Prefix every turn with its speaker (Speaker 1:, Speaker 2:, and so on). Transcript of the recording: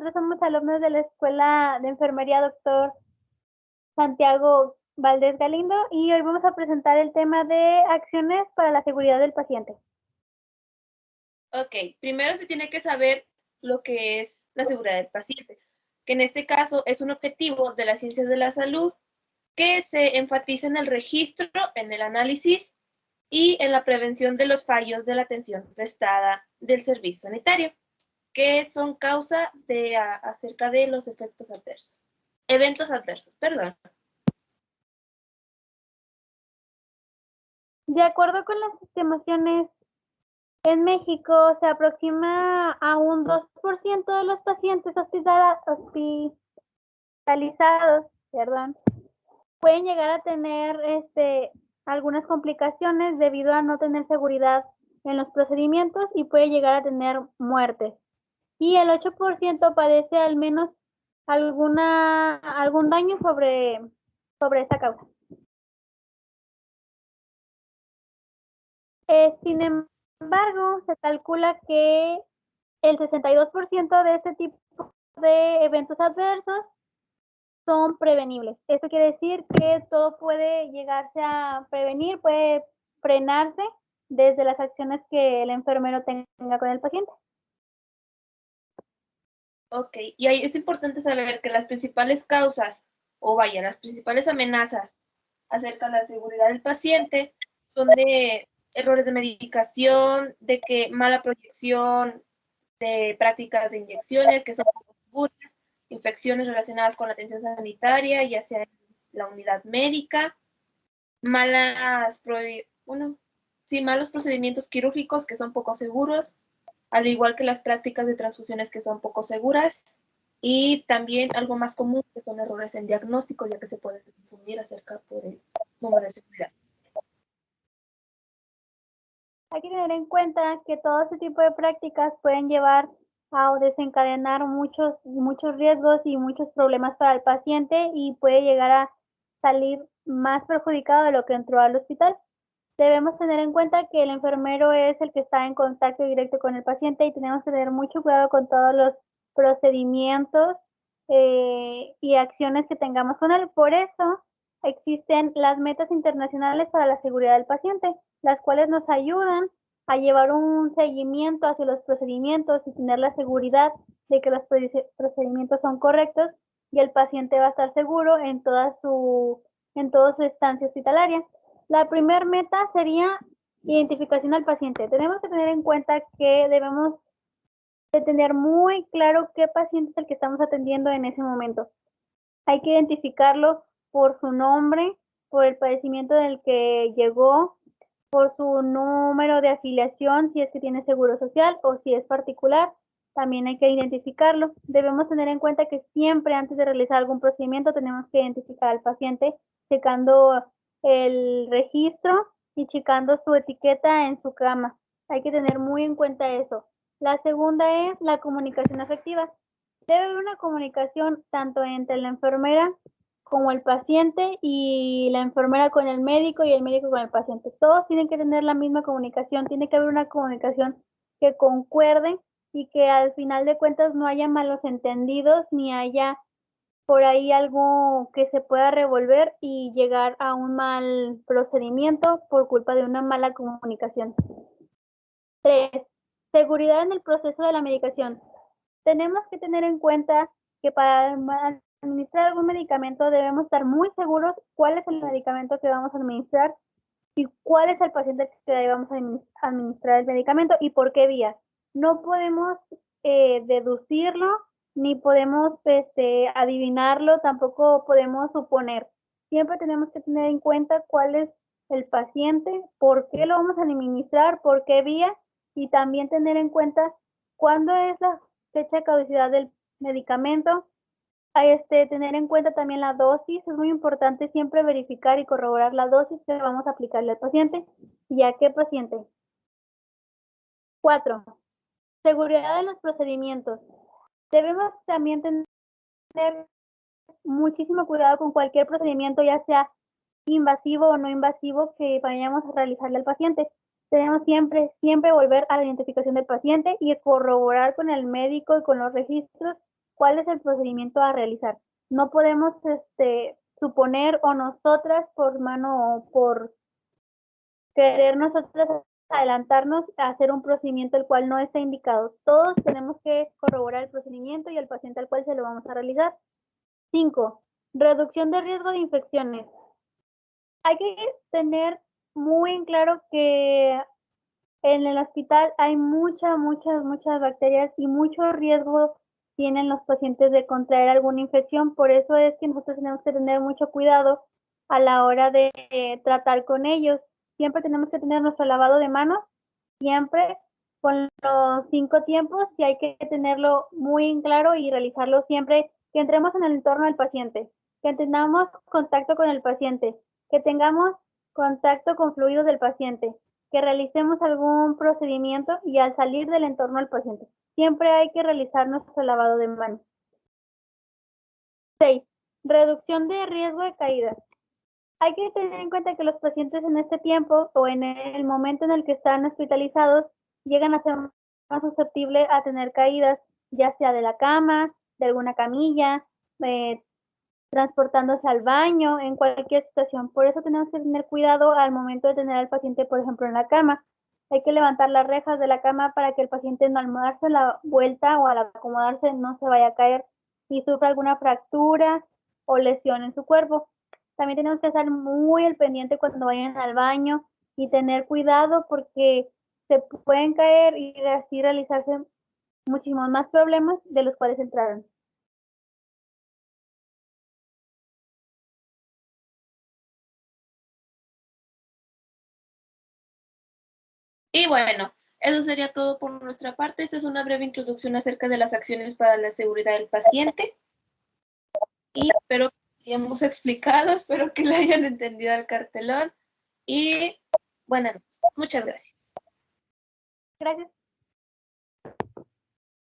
Speaker 1: nosotros somos alumnos de la Escuela de Enfermería Doctor Santiago Valdés Galindo y hoy vamos a presentar el tema de acciones para la seguridad del paciente.
Speaker 2: Ok, primero se tiene que saber lo que es la seguridad del paciente, que en este caso es un objetivo de las ciencias de la salud que se enfatiza en el registro, en el análisis y en la prevención de los fallos de la atención prestada del servicio sanitario, que son causa de acerca de los eventos adversos, perdón.
Speaker 1: De acuerdo con las estimaciones, en México se aproxima a un 2% de los pacientes hospitalizados, pueden llegar a tener algunas complicaciones debido a no tener seguridad en los procedimientos y puede llegar a tener muertes. Y el 8% padece al menos algún daño sobre esta causa. Sin embargo, se calcula que el 62% de este tipo de eventos adversos son prevenibles. Esto quiere decir que todo puede llegarse a prevenir, puede frenarse desde las acciones que el enfermero tenga con el paciente.
Speaker 2: Ok, y ahí es importante saber que las principales causas, las principales amenazas acerca de la seguridad del paciente son de errores de medicación, de que mala proyección de prácticas de inyecciones que son poco seguras, infecciones relacionadas con la atención sanitaria, ya sea en la unidad médica, malos procedimientos quirúrgicos que son poco seguros, al igual que las prácticas de transfusiones que son poco seguras, y también algo más común que son errores en diagnóstico, ya que se puede confundir acerca por el número de seguridad.
Speaker 1: Hay que tener en cuenta que todo este tipo de prácticas pueden llevar a desencadenar muchos riesgos y muchos problemas para el paciente y puede llegar a salir más perjudicado de lo que entró al hospital. Debemos tener en cuenta que el enfermero es el que está en contacto directo con el paciente y tenemos que tener mucho cuidado con todos los procedimientos y acciones que tengamos con él. Por eso existen las metas internacionales para la seguridad del paciente, las cuales nos ayudan a llevar un seguimiento hacia los procedimientos y tener la seguridad de que los procedimientos son correctos y el paciente va a estar seguro en toda su estancia hospitalaria. La primera meta sería identificación al paciente. Tenemos que tener en cuenta que debemos de tener muy claro qué paciente es el que estamos atendiendo en ese momento. Hay que identificarlo por su nombre, por el padecimiento del que llegó, por su número de afiliación, si es que tiene seguro social o si es particular, también hay que identificarlo. Debemos tener en cuenta que siempre antes de realizar algún procedimiento tenemos que identificar al paciente, checando el registro y checando su etiqueta en su cama. Hay que tener muy en cuenta eso. La segunda es la comunicación afectiva. Debe haber una comunicación tanto entre la enfermera como el paciente y la enfermera con el médico y el médico con el paciente. Todos tienen que tener la misma comunicación, tiene que haber una comunicación que concuerde y que al final de cuentas no haya malos entendidos ni haya por ahí algo que se pueda revolver y llegar a un mal procedimiento por culpa de una mala comunicación. 3. Seguridad en el proceso de la medicación. Tenemos que tener en cuenta que para administrar algún medicamento debemos estar muy seguros cuál es el medicamento que vamos a administrar y cuál es el paciente que debemos administrar el medicamento y por qué vía. No podemos deducirlo ni podemos adivinarlo, tampoco podemos suponer. Siempre tenemos que tener en cuenta cuál es el paciente, por qué lo vamos a administrar, por qué vía y también tener en cuenta cuándo es la fecha de caducidad del medicamento. Tener en cuenta también la dosis, es muy importante siempre verificar y corroborar la dosis que vamos a aplicarle al paciente y a qué paciente. 4. Seguridad en los procedimientos. Debemos también tener muchísimo cuidado con cualquier procedimiento, ya sea invasivo o no invasivo, que vayamos a realizarle al paciente. Debemos siempre volver a la identificación del paciente y corroborar con el médico y con los registros cuál es el procedimiento a realizar. No podemos suponer o nosotras por mano o por querer nosotras adelantarnos a hacer un procedimiento el cual no está indicado. Todos tenemos que corroborar el procedimiento y el paciente al cual se lo vamos a realizar. 5. Reducción de riesgo de infecciones. Hay que tener muy en claro que en el hospital hay muchas bacterias y mucho riesgo tienen los pacientes de contraer alguna infección. Por eso es que nosotros tenemos que tener mucho cuidado a la hora de tratar con ellos. Siempre tenemos que tener nuestro lavado de manos, siempre con los 5 tiempos, y hay que tenerlo muy en claro y realizarlo siempre que entremos en el entorno del paciente, que tengamos contacto con el paciente, que tengamos contacto con fluidos del paciente, que realicemos algún procedimiento y al salir del entorno del paciente. Siempre hay que realizar nuestro lavado de manos. 6. Reducción de riesgo de caídas. Hay que tener en cuenta que los pacientes en este tiempo o en el momento en el que están hospitalizados llegan a ser más susceptibles a tener caídas, ya sea de la cama, de alguna camilla, transportándose al baño, en cualquier situación. Por eso tenemos que tener cuidado al momento de tener al paciente, por ejemplo, en la cama. Hay que levantar las rejas de la cama para que el paciente al darse la vuelta o al acomodarse no se vaya a caer y sufra alguna fractura o lesión en su cuerpo. También tenemos que estar muy al pendiente cuando vayan al baño y tener cuidado porque se pueden caer y así realizarse muchísimos más problemas de los cuales entraron.
Speaker 2: Y bueno, eso sería todo por nuestra parte. Esta es una breve introducción acerca de las acciones para la seguridad del paciente. Y espero que hayamos explicado, espero que le hayan entendido al cartelón. Y bueno, muchas gracias.
Speaker 1: Gracias.